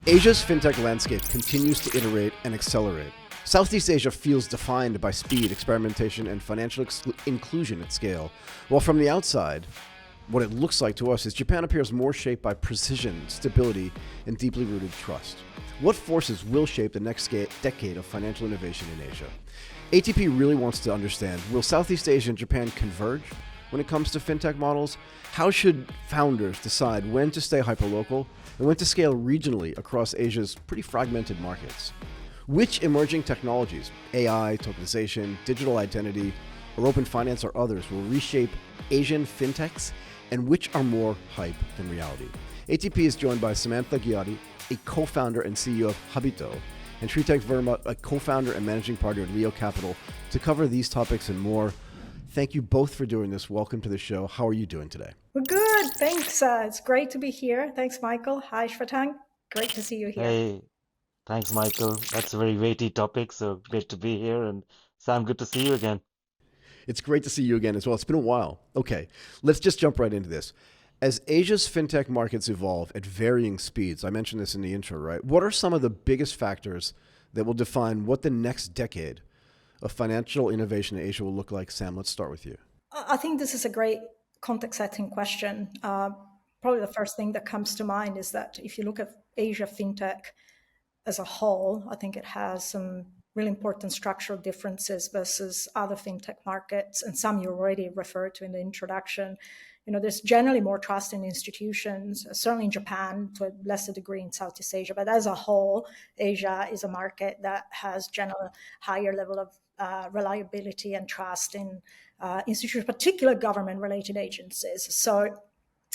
Asia's fintech landscape continues to iterate and accelerate. Southeast Asia feels defined by speed, experimentation, and financial inclusion at scale, while from the outside, what it looks like to us is Japan appears more shaped by precision, stability, and deeply rooted trust. What forces will shape the next decade of financial innovation in Asia? ATP really wants to understand, will Southeast Asia and Japan converge when it comes to fintech models? How should founders decide when to stay hyperlocal and when to scale regionally across Asia's pretty fragmented markets? Which emerging technologies, AI, tokenization, digital identity, or open finance or others, will reshape Asian fintechs, and which are more hype than reality? ATP is joined by Samantha Ghiotti, a co-founder and CEO of Habito, and Shwetank Verma, a co-founder and managing partner at Leo Capital, to cover these topics and more. Thank you both for doing this. Welcome to the show. How are you doing today? We're good. Thanks. It's great to be here. Thanks, Michael. Hi, Shwetank. Great to see you here. Hey, thanks, Michael. That's a very weighty topic, so great to be here. And Sam, good to see you again. It's great to see you again as well. It's been a while. Okay, let's just jump right into this. As Asia's fintech markets evolve at varying speeds, I mentioned this in the intro, right? What are some of the biggest factors that will define what the next decade of financial innovation in Asia will look like? Sam, let's start with you. I think this is a great context-setting question. Probably the first thing that comes to mind is that if you look at Asia fintech as a whole, I think it has some really important structural differences versus other fintech markets, and some you already referred to in the introduction. There's generally more trust in institutions, certainly in Japan, to a lesser degree in Southeast Asia. But as a whole, Asia is a market that has generally higher level of reliability and trust in institutions, particularly government-related agencies. So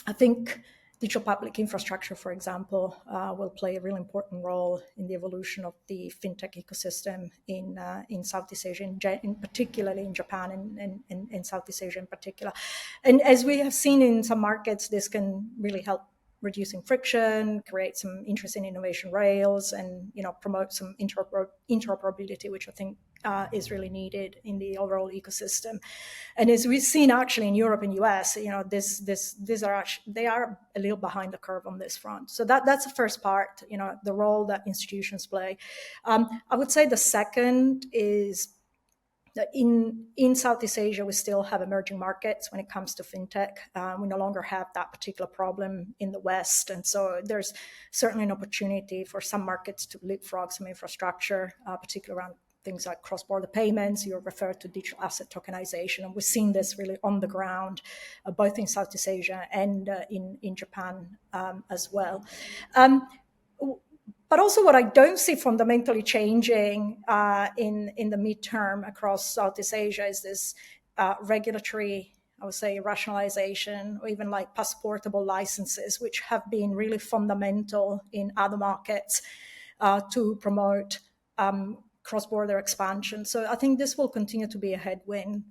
I think digital public infrastructure, for example, will play a really important role in the evolution of the fintech ecosystem in Southeast Asia, particularly in Japan and in Southeast Asia in particular. And as we have seen in some markets, this can really help reducing friction, create some interesting innovation rails, and promote some interoperability, which I think is really needed in the overall ecosystem. And as we've seen actually in Europe and US, they are a little behind the curve on this front. So that's the first part, the role that institutions play. I would say the second is that in Southeast Asia, we still have emerging markets when it comes to fintech. We no longer have that particular problem in the West. And so there's certainly an opportunity for some markets to leapfrog some infrastructure, particularly around things like cross-border payments. You referred to digital asset tokenization. And we've seen this really on the ground, both in Southeast Asia and in Japan as well. But also what I don't see fundamentally changing in the midterm across Southeast Asia is this regulatory, I would say, rationalization, or even like passportable licenses, which have been really fundamental in other markets to promote cross-border expansion. So I think this will continue to be a headwind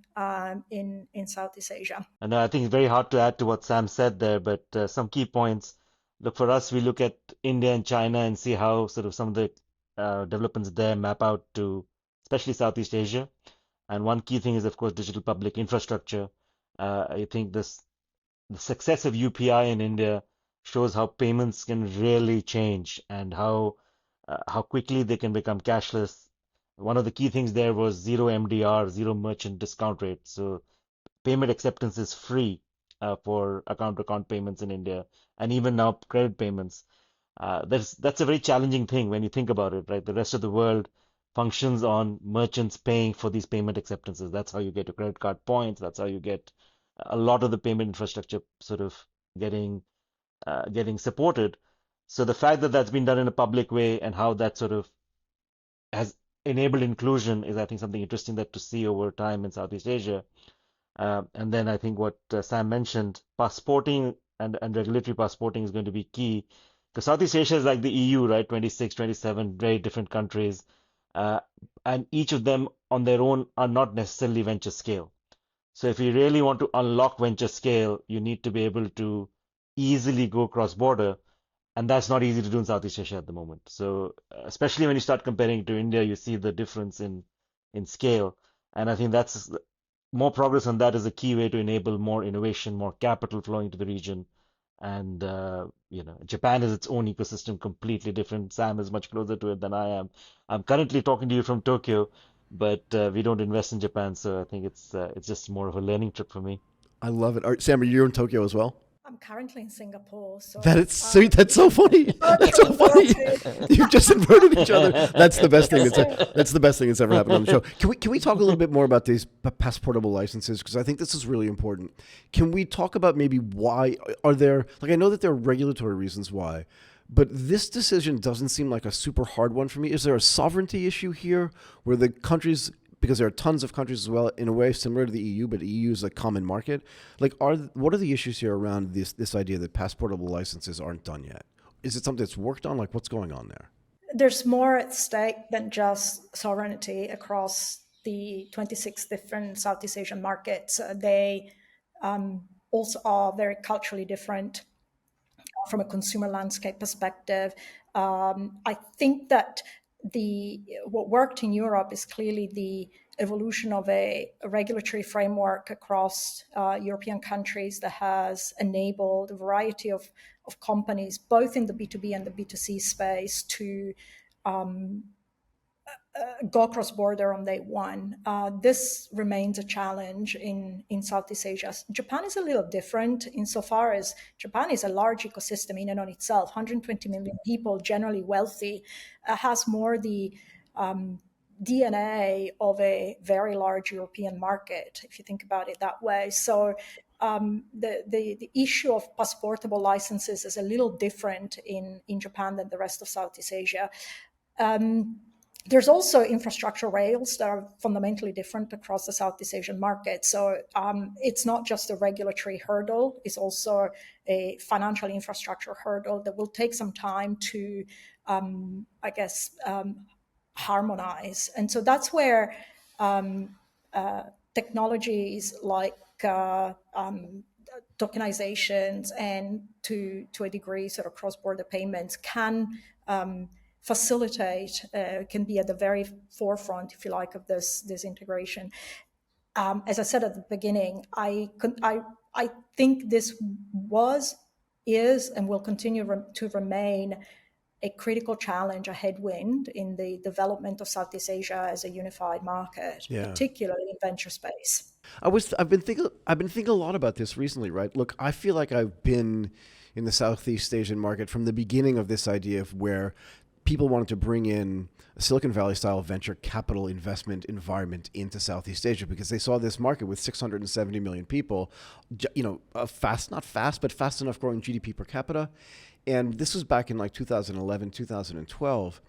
in Southeast Asia. And I think it's very hard to add to what Sam said there, but some key points. Look, for us, we look at India and China and see how sort of some of the developments there map out to especially Southeast Asia. And one key thing is, of course, digital public infrastructure. I think the success of UPI in India shows how payments can really change and how quickly they can become cashless. One of the key things there was zero MDR, zero merchant discount rate. So payment acceptance is free for account-to-account payments in India, and even now credit payments. That's a very challenging thing when you think about it, right? The rest of the world functions on merchants paying for these payment acceptances. That's how you get your credit card points. That's how you get a lot of the payment infrastructure sort of getting supported. So the fact that that's been done in a public way and how that sort of has enabled inclusion is, I think, something interesting that to see over time in Southeast Asia. And then I think what Sam mentioned, passporting and regulatory passporting is going to be key, because Southeast Asia is like the EU, right? 26, 27 very different countries, and each of them on their own are not necessarily venture scale. So if you really want to unlock venture scale, you need to be able to easily go cross-border, and that's not easy to do in Southeast Asia at the moment. So especially when you start comparing to India, you see the difference in scale, and I think that's more progress on that is a key way to enable more innovation, more capital flowing to the region, and Japan is its own ecosystem, completely different. Sam is much closer to it than I am. I'm currently talking to you from Tokyo, but we don't invest in Japan, so I think it's just more of a learning trip for me. I love it. All right, Sam, are you in Tokyo as well? I'm currently in Singapore, That so is sweet. That's so funny. That's so virtually funny. inverted. You've just inverted each other. That's the best thing That's that's it. that's the best thing that's ever happened on the show. Can we talk a little bit more about these passportable licenses, because I think this is really important. Can we talk about maybe why are there, like, I know that there are regulatory reasons why, but this decision doesn't seem like a super hard one for me. Is there a sovereignty issue here where the countries, because there are tons of countries as well, in a way similar to the EU, but the EU is a common market. Like, what are the issues here around this idea that passportable licenses aren't done yet? Is it something that's worked on? Like, what's going on there? There's more at stake than just sovereignty across the 26 different Southeast Asian markets. They also are very culturally different from a consumer landscape perspective. I think that what worked in Europe is clearly the evolution of a regulatory framework across European countries that has enabled a variety of companies, both in the B2B and the B2C space, to go cross border on day one. This remains a challenge in Southeast Asia. Japan is a little different insofar as Japan is a large ecosystem in and on itself, 120 million people, generally wealthy, has more the DNA of a very large European market, if you think about it that way. So the issue of passportable licenses is a little different in Japan than the rest of Southeast Asia. There's also infrastructure rails that are fundamentally different across the Southeast Asian market. So it's not just a regulatory hurdle, it's also a financial infrastructure hurdle that will take some time to, harmonize. And so that's where technologies like tokenizations and to a degree sort of cross-border payments can facilitate, can be at the very forefront, if you like, of this integration. As I said at the beginning, I think this is, and will continue to remain a critical challenge, a headwind in the development of Southeast Asia as a unified market, Yeah. particularly in venture space. I've been thinking a lot about this recently, right? Look, I feel like I've been in the Southeast Asian market from the beginning of this idea of where people wanted to bring in a Silicon Valley style venture capital investment environment into Southeast Asia because they saw this market with 670 million people, not fast, but fast enough growing GDP per capita. And this was back in like 2011, 2012.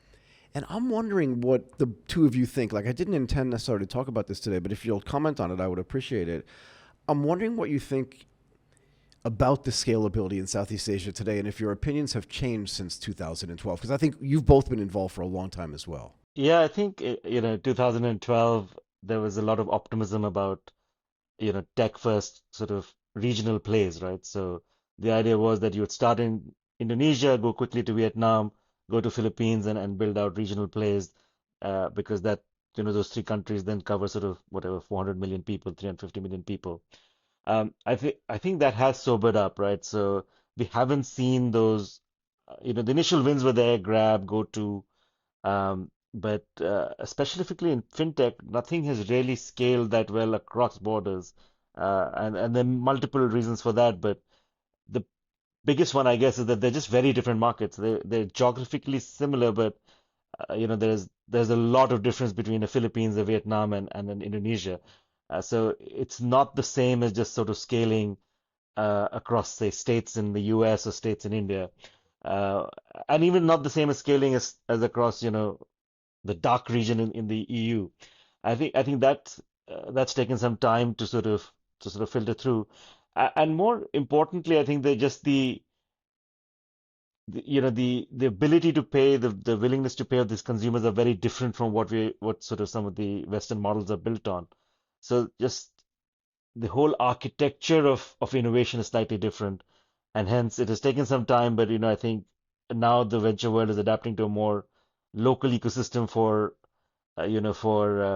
And I'm wondering what the two of you think. Like, I didn't intend necessarily to talk about this today, but if you'll comment on it, I would appreciate it. I'm wondering what you think about the scalability in Southeast Asia today, and if your opinions have changed since 2012, because I think you've both been involved for a long time as well. Yeah, I think 2012 there was a lot of optimism about tech first sort of regional plays, right? So the idea was that you would start in Indonesia, go quickly to Vietnam, go to Philippines, and build out regional plays, because that those three countries then cover sort of whatever 400 million people, 350 million people. I think that has sobered up, right? So we haven't seen those, the initial wins were there, Grab, GoTo, but specifically in fintech, nothing has really scaled that well across borders, and there are multiple reasons for that. But the biggest one, I guess, is that they're just very different markets. They're geographically similar, but there's a lot of difference between the Philippines, the Vietnam, and then Indonesia. So it's not the same as just sort of scaling across, say, states in the US or states in India, uh, and even not the same as scaling as across, the dark region in the EU. I think that's taken some time to sort of filter through, and more importantly, I think they just the ability to pay, the willingness to pay of these consumers are very different from what sort of some of the Western models are built on. So just the whole architecture of innovation is slightly different, and hence it has taken some time. But I think now the venture world is adapting to a more local ecosystem for the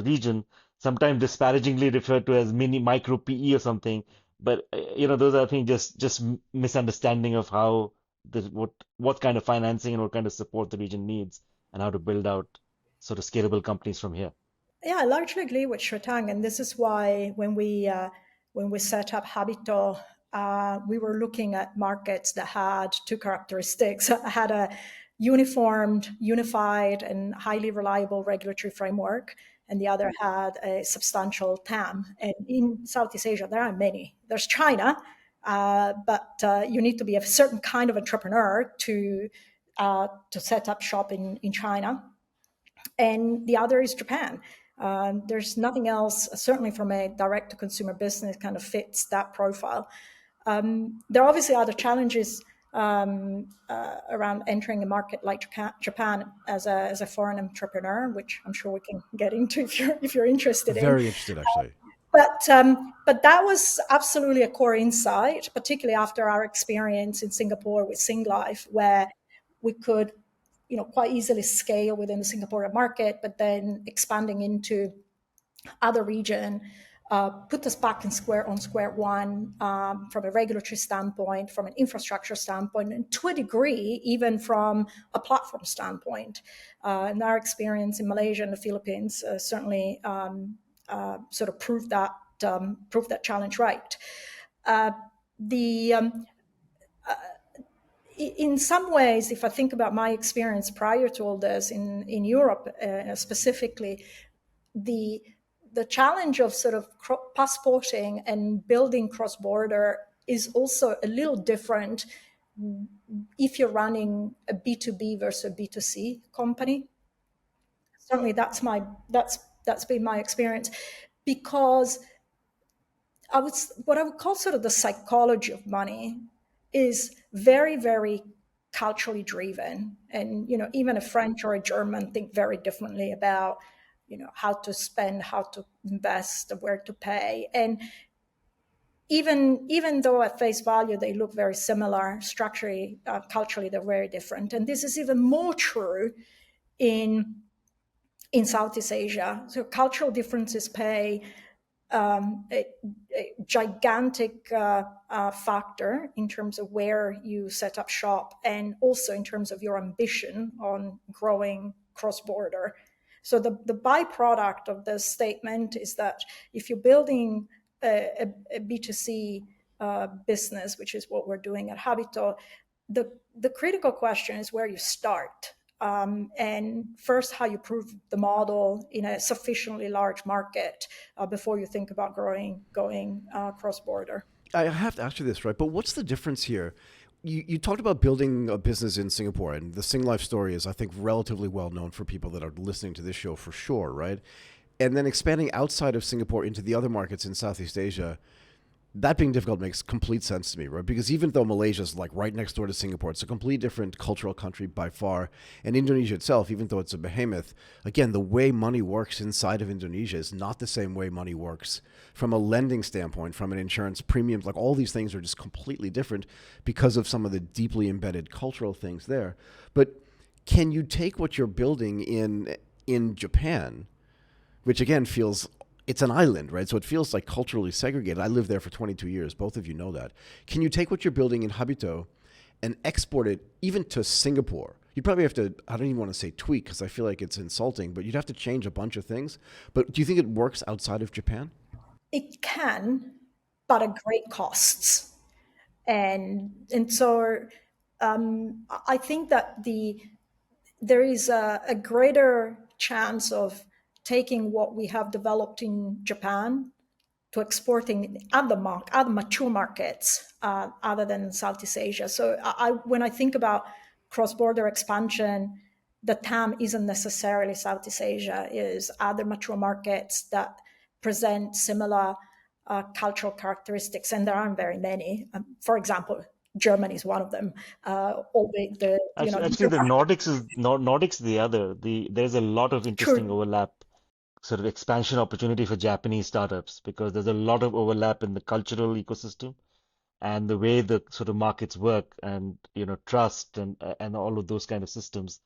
region, sometimes disparagingly referred to as mini micro PE or something. But those are, I think, just misunderstanding of how what kind of financing and what kind of support the region needs, and how to build out sort of scalable companies from here. Yeah, I largely agree with Shwetank, and this is why when we set up Habito, we were looking at markets that had two characteristics: had a uniformed, unified, and highly reliable regulatory framework, and the other had a substantial TAM. And in Southeast Asia, there are many. There's China, but you need to be a certain kind of entrepreneur to set up shop in China, and the other is Japan. There's nothing else, certainly from a direct to consumer business, kind of fits that profile. There are obviously other challenges around entering a market like Japan as a foreign entrepreneur, which I'm sure we can get into if you're interested in. Very interested, actually. But that was absolutely a core insight, particularly after our experience in Singapore with Singlife, where we could, quite easily scale within the Singaporean market, but then expanding into other region put us back on square one, from a regulatory standpoint, from an infrastructure standpoint, and to a degree, even from a platform standpoint. And our experience in Malaysia and the Philippines certainly sort of proved that challenge right. In some ways, if I think about my experience prior to all this in Europe specifically, the challenge of sort of passporting and building cross-border is also a little different if you're running a B2B versus a B2C company. Certainly that's been my experience, because what I would call sort of the psychology of money is very, very culturally driven. And, even a French or a German think very differently about, how to spend, how to invest, where to pay. And even though at face value they look very similar, structurally, culturally, they're very different. And this is even more true in Southeast Asia. So cultural differences play a gigantic factor in terms of where you set up shop, and also in terms of your ambition on growing cross-border. So the byproduct of this statement is that if you're building a B2C business, which is what we're doing at Habito, the critical question is where you start. And first, how you prove the model in a sufficiently large market before you think about going cross-border. I have to ask you this, right? But what's the difference here? You talked about building a business in Singapore, and the Singlife story is, I think, relatively well known for people that are listening to this show for sure, right? And then expanding outside of Singapore into the other markets in Southeast Asia, that being difficult makes complete sense to me, right? Because even though Malaysia is like right next door to Singapore, it's a completely different cultural country by far. And Indonesia itself, even though it's a behemoth, again, the way money works inside of Indonesia is not the same way money works from a lending standpoint, from an insurance premium. Like all these things are just completely different because of some of the deeply embedded cultural things there. But can you take what you're building in Japan, which again it's an island, right? So it feels like culturally segregated. I lived there for 22 years. Both of you know that. Can you take what you're building in Habito and export it even to Singapore? You'd probably have to, I don't even want to say tweak because I feel like it's insulting, but you'd have to change a bunch of things. But do you think it works outside of Japan? It can, but at great costs. And so I think that there is a greater chance of taking what we have developed in Japan to exporting other mature markets other than Southeast Asia. So when I think about cross-border expansion, the TAM isn't necessarily Southeast Asia, is other mature markets that present similar cultural characteristics, and there aren't very many. For example, Germany is one of them. Actually, the Nordics the other. There's a lot of interesting True. overlap, sort of expansion opportunity for Japanese startups, because there's a lot of overlap in the cultural ecosystem and the way the sort of markets work, and trust and all of those kind of systems.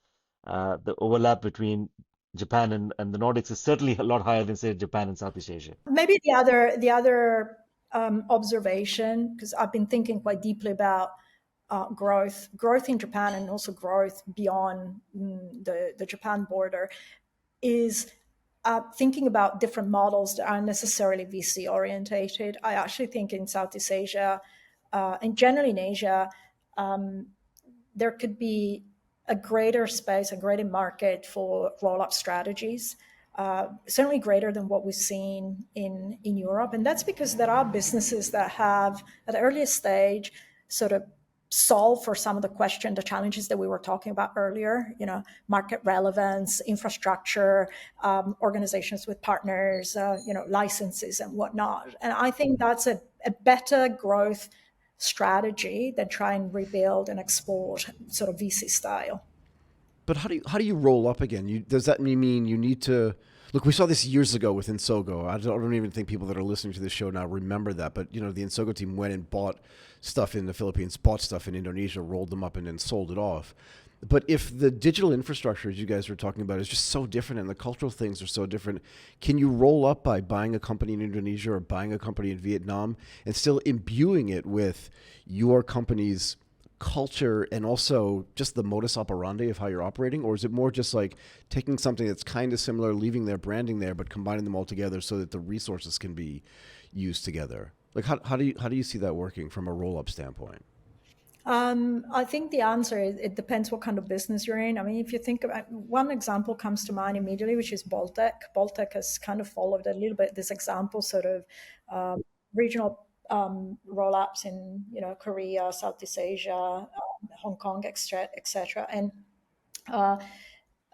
The overlap between Japan and the Nordics is certainly a lot higher than, say, Japan and Southeast Asia. Maybe the other observation, because I've been thinking quite deeply about growth in Japan and also growth beyond the Japan border, is thinking about different models that aren't necessarily VC orientated. I actually think in Southeast Asia and generally in Asia, there could be a greater space, a greater market for roll-up strategies, certainly greater than what we've seen in Europe. And that's because there are businesses that have, at the earliest stage, sort of solve for some of the challenges that we were talking about earlier, market relevance, infrastructure, organizations with partners, licenses and whatnot. And I think that's a better growth strategy than try and rebuild and export sort of VC style. But how do you roll up again? Does that mean you need to look? We saw this years ago with Insogo. I don't even think people that are listening to this show now remember that. But the Insogo team went and bought stuff in the Philippines, bought stuff in Indonesia, rolled them up, and then sold it off. But if the digital infrastructure, as you guys were talking about, is just so different and the cultural things are so different, can you roll up by buying a company in Indonesia or buying a company in Vietnam and still imbuing it with your company's culture and also just the modus operandi of how you're operating? Or is it more just like taking something that's kind of similar, leaving their branding there, but combining them all together so that the resources can be used together? Like how do you see that working from a roll-up standpoint? I think the answer is it depends what kind of business you're in. I mean, if you think about one example comes to mind immediately, which is Baltec. Baltec has kind of followed a little bit this example, sort of regional roll-ups in Korea, Southeast Asia, Hong Kong, etc. And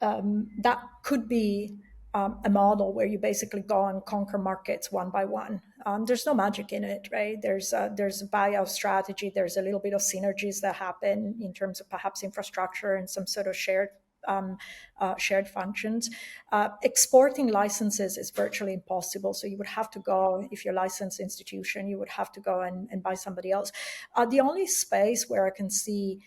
that could be a model where you basically go and conquer markets one by one. There's no magic in it, right? There's a buyout strategy. There's a little bit of synergies that happen in terms of perhaps infrastructure and some sort of shared functions. Exporting licenses is virtually impossible. So you would have to go, if you're a licensed institution, you would have to go and buy somebody else. The only space where I can see,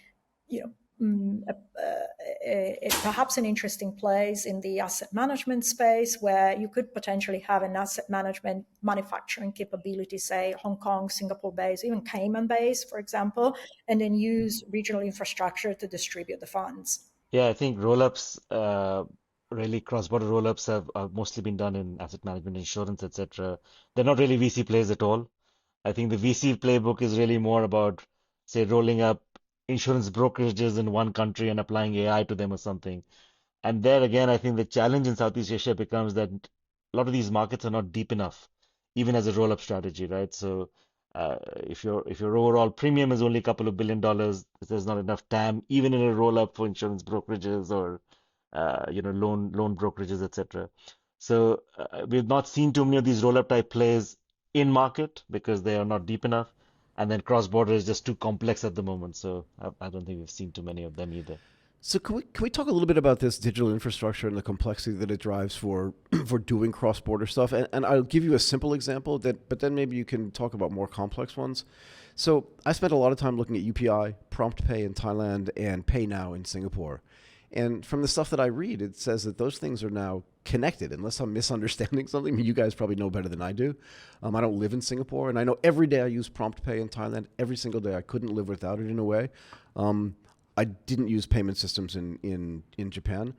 perhaps an interesting place in the asset management space, where you could potentially have an asset management manufacturing capability, say Hong Kong, Singapore based, even Cayman based, for example, and then use regional infrastructure to distribute the funds. Yeah, I think roll-ups, really cross-border roll-ups have mostly been done in asset management, insurance, etc. They're not really VC plays at all. I think the VC playbook is really more about, say, rolling up insurance brokerages in one country and applying AI to them or something. And there again, I think the challenge in Southeast Asia becomes that a lot of these markets are not deep enough, even as a roll-up strategy, right? So if your overall premium is only a couple of $1 billion, there's not enough TAM, even in a roll-up for insurance brokerages or loan brokerages, etc. So we've not seen too many of these roll-up type plays in market because they are not deep enough, and then cross-border is just too complex at the moment. So I don't think we've seen too many of them either. So can we talk a little bit about this digital infrastructure and the complexity that it drives for for doing cross border stuff? And I'll give you a simple example but then maybe you can talk about more complex ones. So I spent a lot of time looking at UPI, Prompt Pay in Thailand, and Pay Now in Singapore. And from the stuff that I read, it says that those things are now connected, unless I'm misunderstanding something. I mean, you guys probably know better than I do. I don't live in Singapore, and I know every day I use Prompt Pay in Thailand. Every single day, I couldn't live without it in a way. I didn't use payment systems in Japan,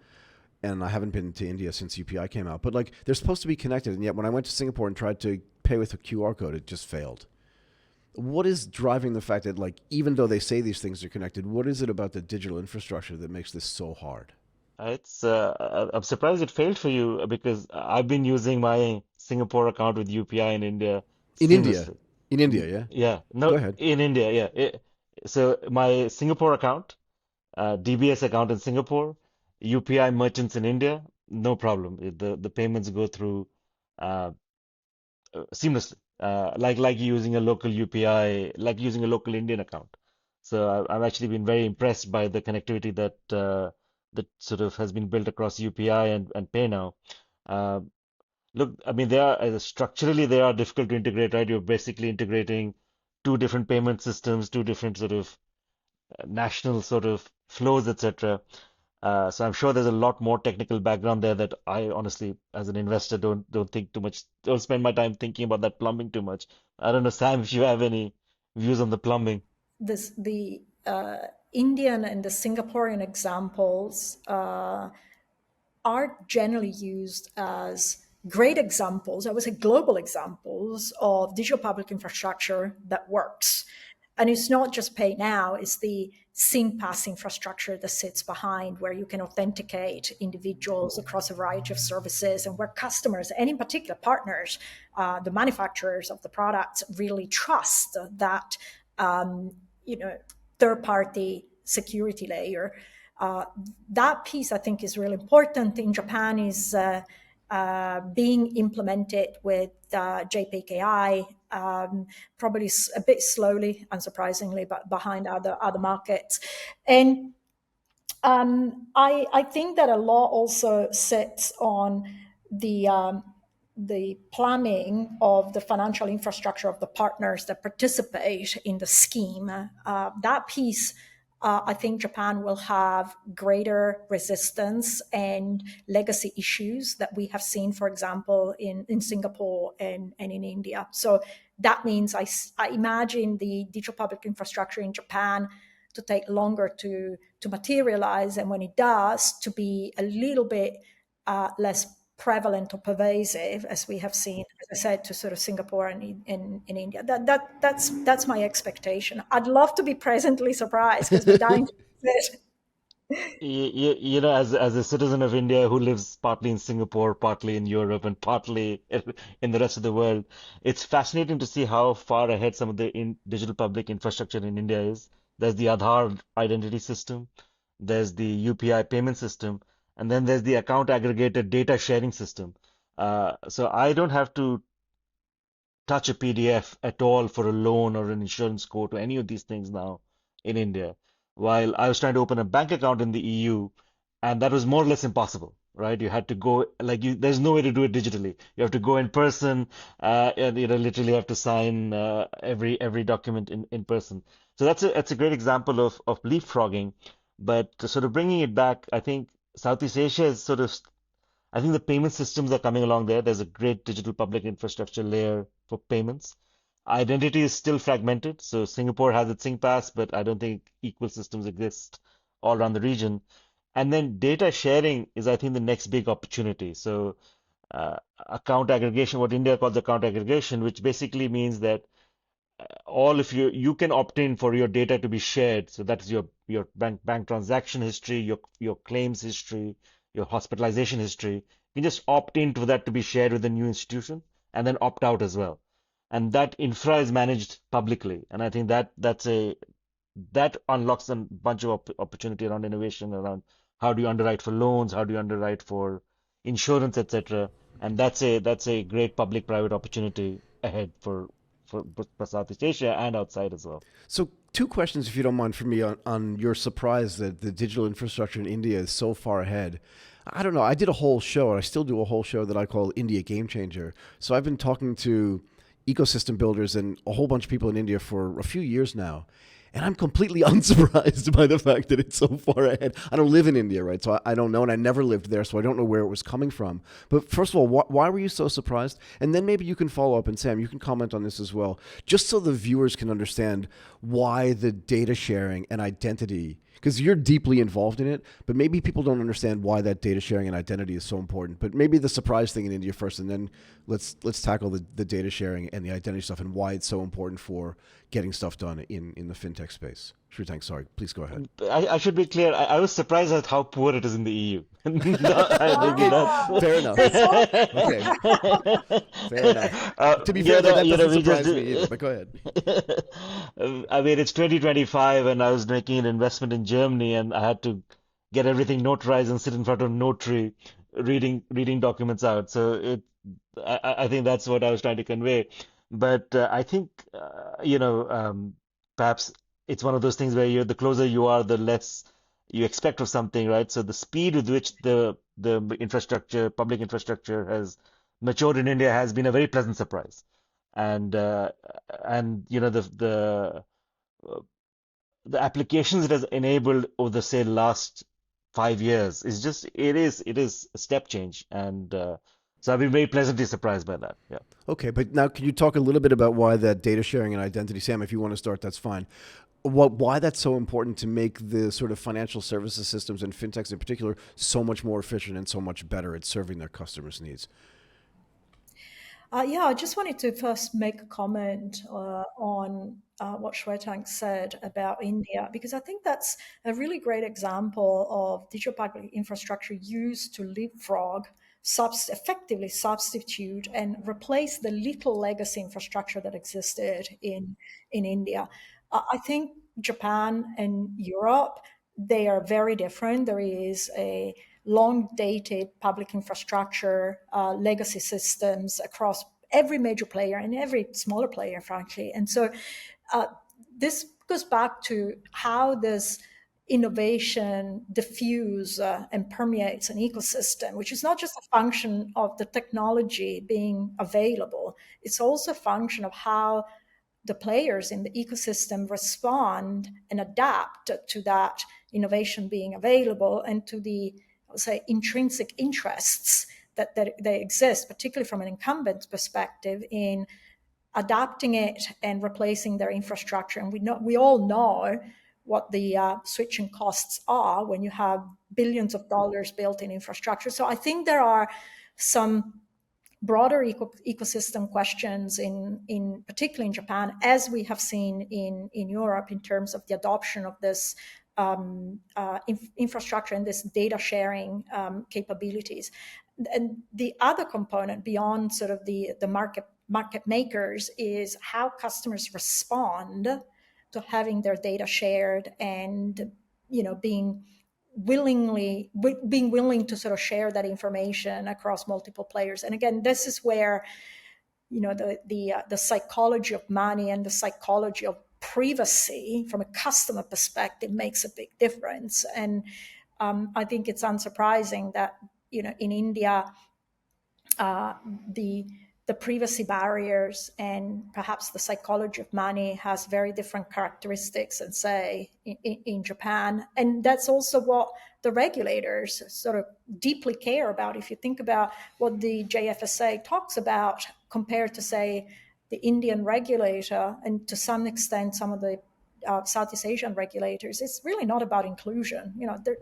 and I haven't been to India since UPI came out. But like, they're supposed to be connected, and yet when I went to Singapore and tried to pay with a QR code, it just failed. What is driving the fact that, like, even though they say these things are connected, what is it about the digital infrastructure that makes this so hard? I'm surprised it failed for you because I've been using my Singapore account with UPI in India In India, seamlessly. in India, yeah. Yeah, Go no, ahead. in India, yeah. So my Singapore account, DBS account in Singapore, UPI merchants in India, no problem. The payments go through uh, seamlessly, like using a local UPI, like using a local Indian account. So I've actually been very impressed by the connectivity that sort of has been built across UPI and Pay Now. Uh, Look, I mean, structurally they are difficult to integrate, right? You're basically integrating two different payment systems, two different sort of national sort of flows, etc. So I'm sure there's a lot more technical background there that I honestly, as an investor, don't think too much, don't spend my time thinking about that plumbing too much. I don't know, Sam, if you have any views on the plumbing. The Indian and the Singaporean examples are generally used as great examples, I would say global examples of digital public infrastructure that works. And it's not just pay now, it's the SingPass infrastructure that sits behind where you can authenticate individuals across a variety of services and where customers, and in particular partners, the manufacturers of the products really trust that you know third party security layer. Uh, that piece, I think, is really important. In Japan, is being implemented with JPKI, probably a bit slowly, unsurprisingly, but behind other markets. And I think that a law also sits on the planning of the financial infrastructure of the partners that participate in the scheme. That piece, I think Japan will have greater resistance and legacy issues that we have seen, for example, in Singapore and in India. So that means I imagine the digital public infrastructure in Japan to take longer to materialize, and when it does, to be a little bit less prevalent or pervasive, as we have seen, as I said, to sort of Singapore and in India. That's my expectation. I'd love to be pleasantly surprised because we're dying to see it. As a citizen of India who lives partly in Singapore, partly in Europe, and partly in the rest of the world, it's fascinating to see how far ahead some of the digital public infrastructure in India is. There's the Aadhaar identity system, there's the UPI payment system, and then there's the account aggregated data sharing system. So I don't have to touch a PDF at all for a loan or an insurance quote or any of these things now in India. While I was trying to open a bank account in the EU, and that was more or less impossible, right? You had to go there's no way to do it digitally. You have to go in person, and literally have to sign every document in person. So that's a great example of leapfrogging. But sort of bringing it back, I think Southeast Asia is sort of I think the payment systems are coming along there. There's a great digital public infrastructure layer for payments. Identity is still fragmented. So Singapore has its SingPass, but I don't think equal systems exist all around the region. And then data sharing is, I think, the next big opportunity. So account aggregation, what India calls account aggregation, which basically means that all if you can opt in for your data to be shared. So that's your bank transaction history, your claims history, your hospitalization history. You can just opt in for that to be shared with the new institution and then opt out as well. And that infra is managed publicly. And I think that unlocks a bunch of opportunity around innovation, around how do you underwrite for loans, how do you underwrite for insurance, etc. And that's a great public-private opportunity ahead for Southeast Asia and outside as well. So, two questions, if you don't mind, for me on your surprise that the digital infrastructure in India is so far ahead. I don't know. I did a whole show, and I still do a whole show that I call India Game Changer. So, I've been talking to ecosystem builders and a whole bunch of people in India for a few years now. And I'm completely unsurprised by the fact that it's so far ahead. I don't live in India, right? So I don't know, and I never lived there, so I don't know where it was coming from. But first of all, why were you so surprised? And then maybe you can follow up, and Sam, you can comment on this as well, just so the viewers can understand why the data sharing and identity, because you're deeply involved in it, but maybe people don't understand why that data sharing and identity is so important. But maybe the surprise thing in India first, and then let's tackle the data sharing and the identity stuff and why it's so important for getting stuff done in the fintech space. Shwetank, sorry, please go ahead. I should be clear. I was surprised at how poor it is in the EU. Maybe Okay, that's. fair enough. Okay, fair enough. To be fair, though, that doesn't We just surprise me either. But go ahead. I mean, it's 2025, and I was making an investment in Germany, and I had to get everything notarized and sit in front of a notary, reading documents out. So I think that's what I was trying to convey. But I think perhaps it's one of those things where the closer you are, the less you expect of something, right? So the speed with which the infrastructure, public infrastructure, has matured in India has been a very pleasant surprise. And the applications it has enabled over the say last 5 years is just it is a step change, and so I've been very pleasantly surprised by that. Yeah. Okay, but now can you talk a little bit about why that data sharing and identity, Sam? If you want to start, that's fine. Why that's so important to make the sort of financial services systems and fintechs in particular so much more efficient and so much better at serving their customers' needs? Yeah, I just wanted to first make a comment on what Shwetank said about India, because I think that's a really great example of digital public infrastructure used to leapfrog, effectively substitute and replace the little legacy infrastructure that existed in India. I think Japan and Europe, they are very different. There is a long dated public infrastructure, legacy systems across every major player and every smaller player, frankly. And so this goes back to how this innovation diffuse and permeates an ecosystem, which is not just a function of the technology being available, it's also a function of how the players in the ecosystem respond and adapt to that innovation being available and to the, I'll say, intrinsic interests that they exist, particularly from an incumbent perspective, in adapting it and replacing their infrastructure. And we all know what the switching costs are when you have billions of dollars built in infrastructure. So I think there are some broader ecosystem questions in particularly in Japan, as we have seen in Europe, in terms of the adoption of this infrastructure and this data sharing capabilities. And the other component beyond sort of the market makers is how customers respond to having their data shared and being willing to sort of share that information across multiple players. And again, this is where the psychology of money and the psychology of privacy from a customer perspective makes a big difference. And I think it's unsurprising that in India, the privacy barriers and perhaps the psychology of money has very different characteristics than, say, in Japan. And that's also what the regulators sort of deeply care about. If you think about what the JFSA talks about compared to, say, the Indian regulator, and to some extent some of the Southeast Asian regulators, it's really not about inclusion.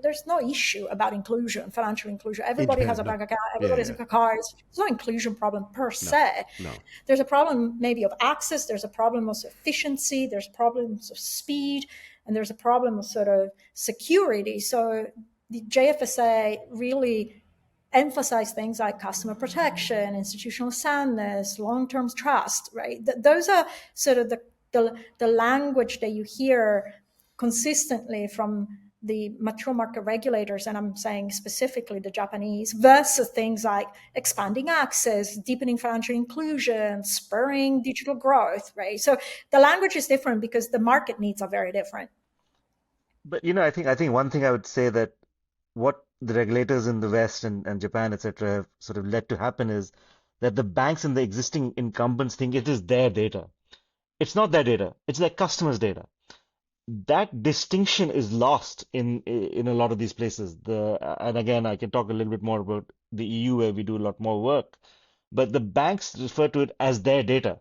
There's no issue about inclusion, financial inclusion. In Everybody has Japan, a no. bank account, Yeah, everybody's yeah. got cars. There's no inclusion problem per No, se. no. There's a problem maybe of access, there's a problem of efficiency, there's problems of speed, and there's a problem of sort of security. So the JFSA really emphasize things like customer protection, institutional soundness, long-term trust, right? Those are sort of the language that you hear consistently from the mature market regulators, and I'm saying specifically the Japanese, versus things like expanding access, deepening financial inclusion, spurring digital growth, right? So the language is different because the market needs are very different. But I think one thing I would say that what the regulators in the West and Japan, etc., have sort of led to happen is that the banks and the existing incumbents think it is their data. It's not their data, it's their customers' data. That distinction is lost in a lot of these places. And again, I can talk a little bit more about the EU where we do a lot more work, but the banks refer to it as their data.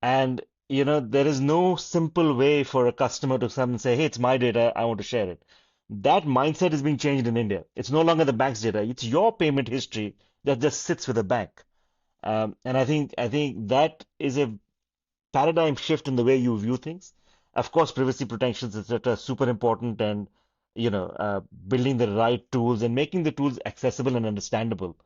And there is no simple way for a customer to come and say, "Hey, it's my data, I want to share it." That mindset is being changed in India. It's no longer the bank's data; it's your payment history that just sits with the bank. And I think that is a paradigm shift in the way you view things. Of course, privacy protections, etc., are super important, and building the right tools and making the tools accessible and understandable.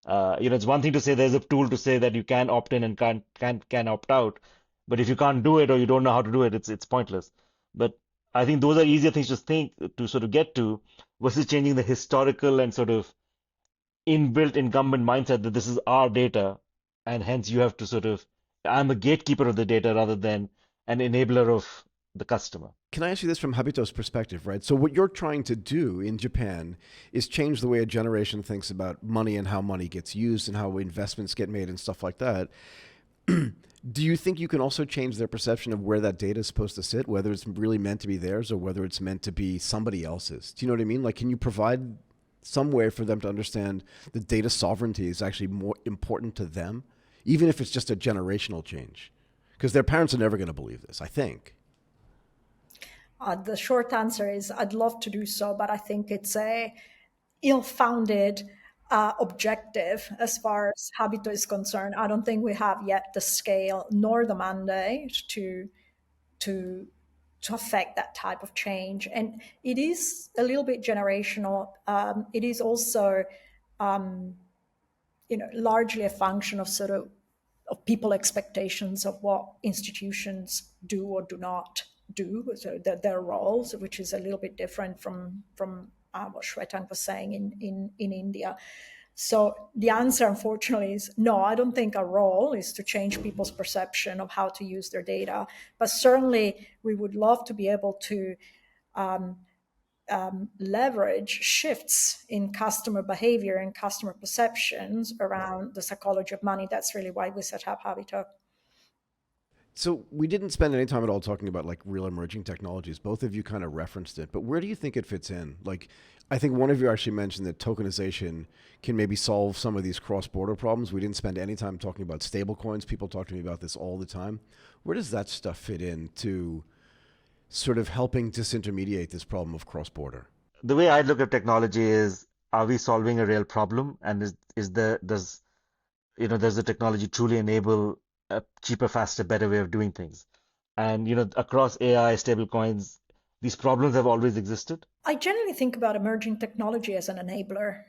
It's one thing to say there's a tool to say that you can opt in and can opt out, but if you can't do it or you don't know how to do it, it's pointless. But I think those are easier things to sort of get to versus changing the historical and sort of inbuilt incumbent mindset that this is our data, and hence you have to sort of, I'm a gatekeeper of the data rather than an enabler of the customer. Can I ask you this from Habito's perspective, right? So what you're trying to do in Japan is change the way a generation thinks about money and how money gets used and how investments get made and stuff like that. Do you think you can also change their perception of where that data is supposed to sit, whether it's really meant to be theirs or whether it's meant to be somebody else's? Do you know what I mean? Like, can you provide some way for them to understand that data sovereignty is actually more important to them, even if it's just a generational change? Because their parents are never going to believe this, I think. The short answer is I'd love to do so, but I think it's a ill-founded objective as far as Habito is concerned. I don't think we have yet the scale nor the mandate to affect that type of change. And it is a little bit generational. It is also, largely a function of of people expectations of what institutions do or do not do, so their roles, which is a little bit different from what Shwetank was saying in India. So the answer, unfortunately, is no. I don't think our role is to change people's perception of how to use their data, but certainly we would love to be able to leverage shifts in customer behavior and customer perceptions around the psychology of money. That's really why we set up Habito. So we didn't spend any time at all talking about like real emerging technologies. Both of you kind of referenced it, but where do you think it fits in? Like, I think one of you actually mentioned that tokenization can maybe solve some of these cross-border problems. We didn't spend any time talking about stablecoins. People talk to me about this all the time. Where does that stuff fit in to sort of helping disintermediate this problem of cross-border? The way I look at technology is, are we solving a real problem? And does the technology truly enable a cheaper, faster, better way of doing things? And, across AI, stablecoins, these problems have always existed. I generally think about emerging technology as an enabler.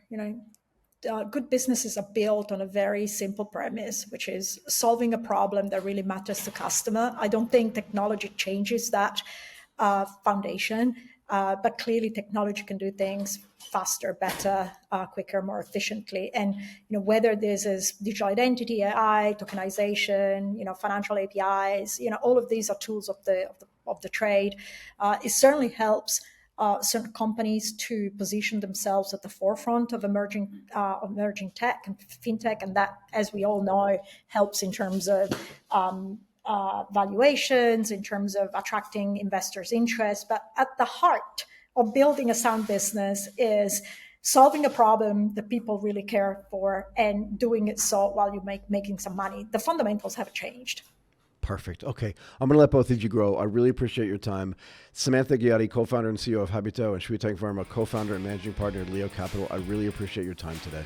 Good businesses are built on a very simple premise, which is solving a problem that really matters to customer. I don't think technology changes that foundation, but clearly technology can do things faster, better, quicker, more efficiently. And whether this is digital identity, AI, tokenization, financial APIs, all of these are tools of the trade. It certainly helps certain companies to position themselves at the forefront of emerging tech and fintech, and that, as we all know, helps in terms of valuations, in terms of attracting investors' interest. But at the heart of building a sound business is solving a problem that people really care for and doing it so while you're making some money. The fundamentals haven't changed. Perfect. Okay. I'm going to let both of you grow. I really appreciate your time. Samantha Ghiotti, co-founder and CEO of Habito, and Shwetank Verma, co-founder and managing partner at Leo Capital. I really appreciate your time today.